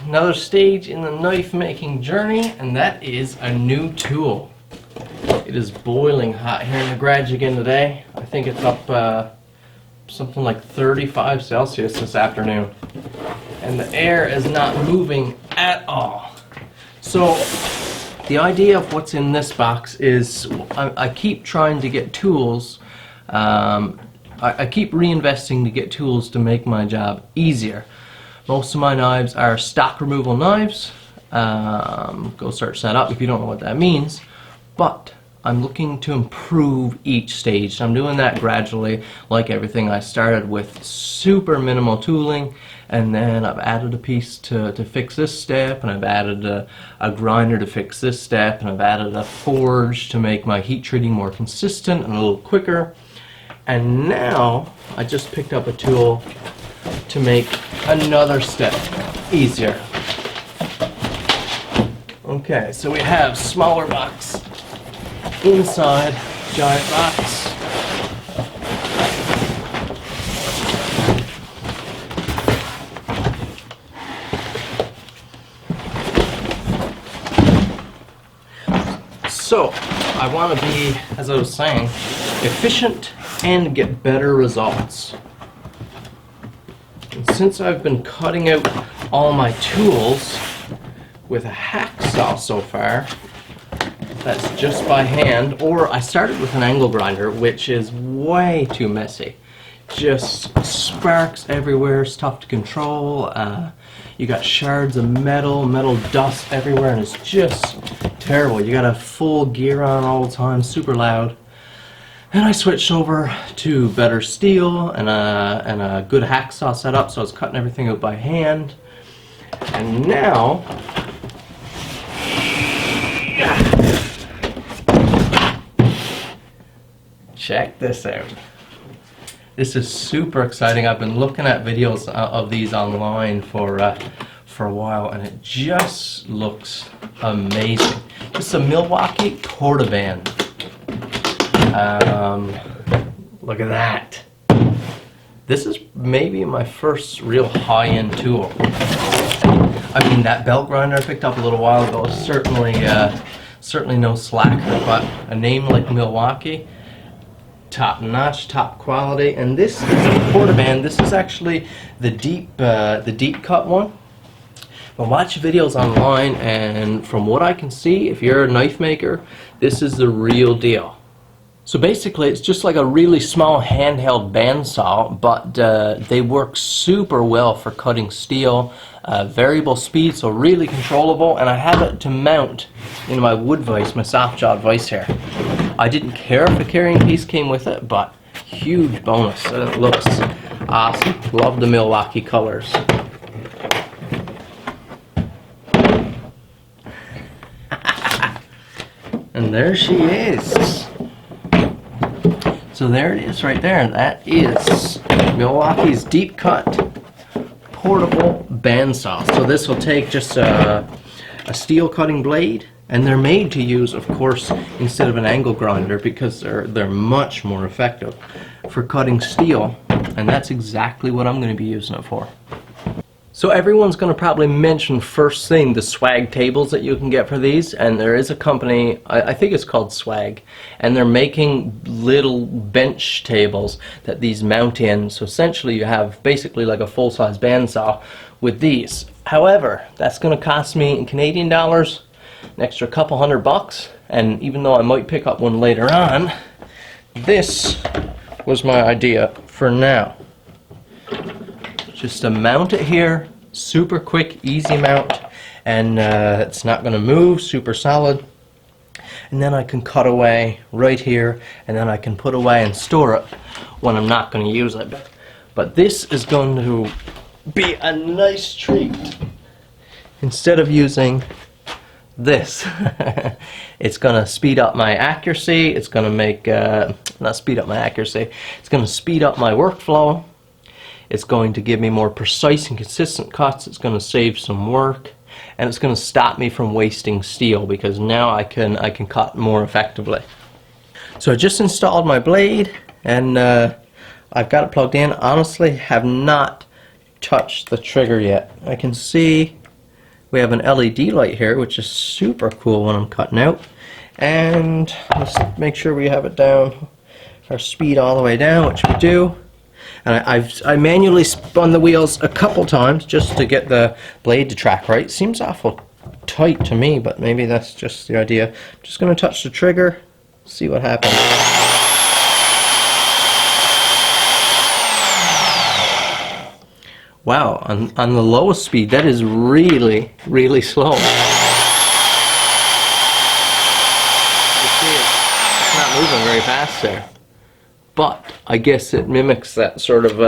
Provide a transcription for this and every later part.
another stage in the knife making journey, and that is a new tool. It is boiling hot here in the garage again today. I think it's up something like 35 Celsius this afternoon, and the air is not moving at all. So the idea of what's in this box is I keep trying to get tools. I keep reinvesting to get tools to make my job easier. Most of my knives are stock removal knives. Go search that up if you don't know what that means. But I'm looking to improve each stage. I'm doing that gradually. Like everything, I started with super minimal tooling, and then I've added a piece to fix this step, and I've added a grinder to fix this step, and I've added a forge to make my heat treating more consistent and a little quicker. And now I just picked up a tool to make another step easier. Okay, so we have smaller box inside giant box. So I want to be, as I was saying, efficient and get better results. And since I've been cutting out all my tools with a hacksaw so far, that's just by hand, or I started with an angle grinder, which is way too messy. Just sparks everywhere, it's tough to control. You got shards of metal dust everywhere, and it's just terrible. You got a full gear on all the time, super loud. And I switched over to better steel and a good hacksaw setup, so I was cutting everything out by hand. And now, check this out. This is super exciting. I've been looking at videos of these online for a while, and it just looks amazing. This is a Milwaukee Cordovan. Look at that. This is maybe my first real high-end tool. I mean, that belt grinder I picked up a little while ago is certainly no slacker, but a name like Milwaukee, top notch, top quality. And this is a Cordovan. This is actually the deep cut one. I watch videos online, and from what I can see, if you're a knife maker, this is the real deal. So basically, it's just like a really small handheld bandsaw, but they work super well for cutting steel, variable speed, so really controllable, and I have it to mount in my wood vise, my soft jawed vise here. I didn't care if the carrying piece came with it, but huge bonus. It looks awesome. Love the Milwaukee colors. And there she is. So there it is right there. That is Milwaukee's deep cut portable bandsaw. So this will take just a steel cutting blade, and they're made to use, of course, instead of an angle grinder, because they're much more effective for cutting steel, and that's exactly what I'm going to be using it for. So everyone's going to probably mention first thing the swag tables that you can get for these, and there is a company, I think it's called Swag, and they're making little bench tables that these mount in. So essentially you have basically like a full-size bandsaw with these. However, that's going to cost me in Canadian dollars an extra couple $100, and even though I might pick up one later on, this was my idea for now. Just to mount it here, super quick, easy mount, and it's not going to move, super solid. And then I can cut away right here, and then I can put away and store it when I'm not going to use it. But this is going to be a nice treat. Instead of using this, it's going to speed up my accuracy. It's going to make, not speed up my accuracy, it's going to speed up my workflow. It's going to give me more precise and consistent cuts. It's going to save some work, and it's going to stop me from wasting steel, because now I can cut more effectively. So I just installed my blade, and I've got it plugged in. Honestly, have not touched the trigger yet. I can see We have an LED light here, which is super cool when I'm cutting out. And let's make sure we have it down, our speed all the way down, which we do. And I manually spun the wheels a couple times just to get the blade to track right. Seems awful tight to me, but maybe that's just the idea. Just going to touch the trigger, see what happens. Wow, on the lowest speed, that is really, really slow. You see it's not moving very fast there. But I guess it mimics that sort of,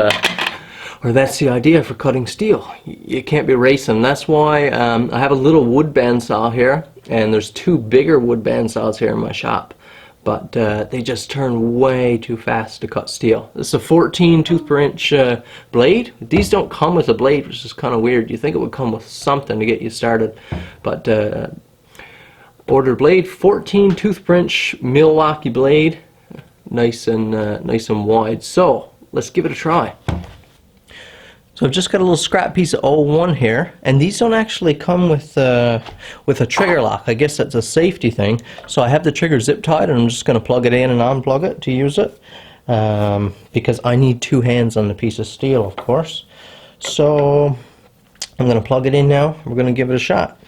or that's the idea for cutting steel. You can't be racing. That's why I have a little wood bandsaw here, and there's two bigger wood bandsaws here in my shop. But they just turn way too fast to cut steel. This is a 14 tooth per inch blade. These don't come with a blade, which is kind of weird. You think it would come with something to get you started. But ordered blade, 14 tooth per inch Milwaukee blade. Nice and wide. So let's give it a try. So I've just got a little scrap piece of 01 here, and these don't actually come with a trigger lock. I guess that's a safety thing. So I have the trigger zip tied, and I'm just going to plug it in and unplug it to use it, because I need two hands on the piece of steel, of course. So I'm going to plug it in now. We're going to give it a shot.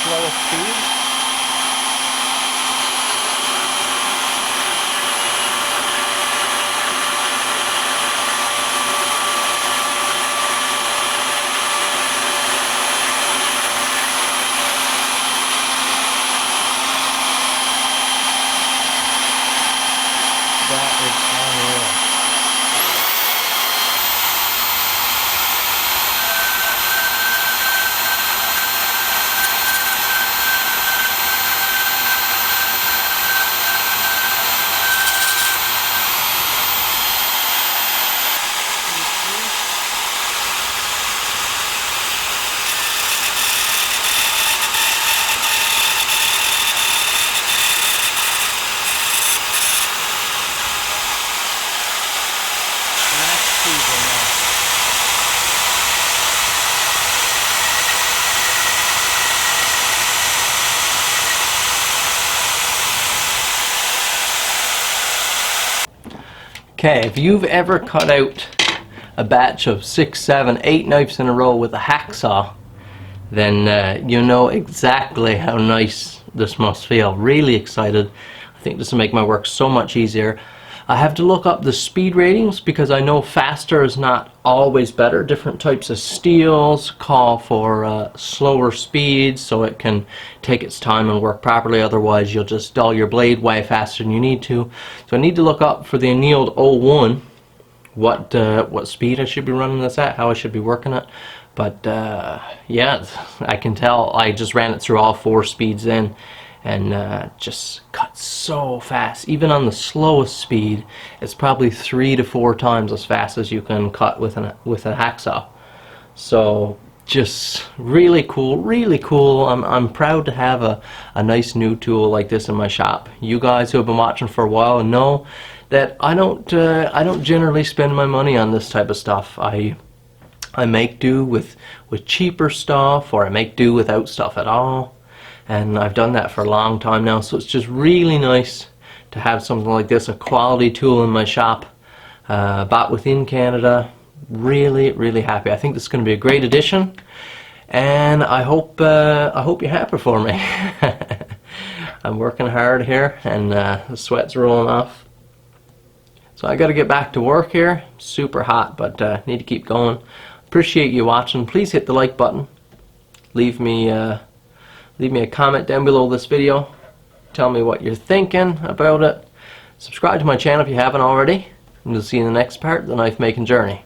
Slowest speed. That is unreal. Okay, if you've ever cut out a batch of 6, 7, 8 knives in a row with a hacksaw, then you know exactly how nice this must feel. Really excited. I think this will make my work so much easier. I have to look up the speed ratings because I know faster is not always better. Different types of steels call for slower speeds so it can take its time and work properly. Otherwise you'll just dull your blade way faster than you need to. So I need to look up for the annealed 01 what speed I should be running this at, how I should be working it. But yeah, I can tell. I just ran it through all 4 speeds then, and just cut so fast. Even on the slowest speed, it's probably 3 to 4 times as fast as you can cut with a hacksaw. So just really cool, really cool. I'm proud to have a nice new tool like this in my shop. You guys who have been watching for a while know that I don't generally spend my money on this type of stuff. I make do with cheaper stuff, or I make do without stuff at all. And I've done that for a long time now, so it's just really nice to have something like this, a quality tool in my shop, bought within Canada. Really, really happy. I think this is going to be a great addition, and I hope you're happy for me. I'm working hard here, and the sweat's rolling off. So I got to get back to work here. Super hot, but need to keep going. Appreciate you watching. Please hit the like button. Leave me a comment down below this video. Tell me what you're thinking about it. Subscribe to my channel if you haven't already. And we'll see you in the next part of the knife making journey.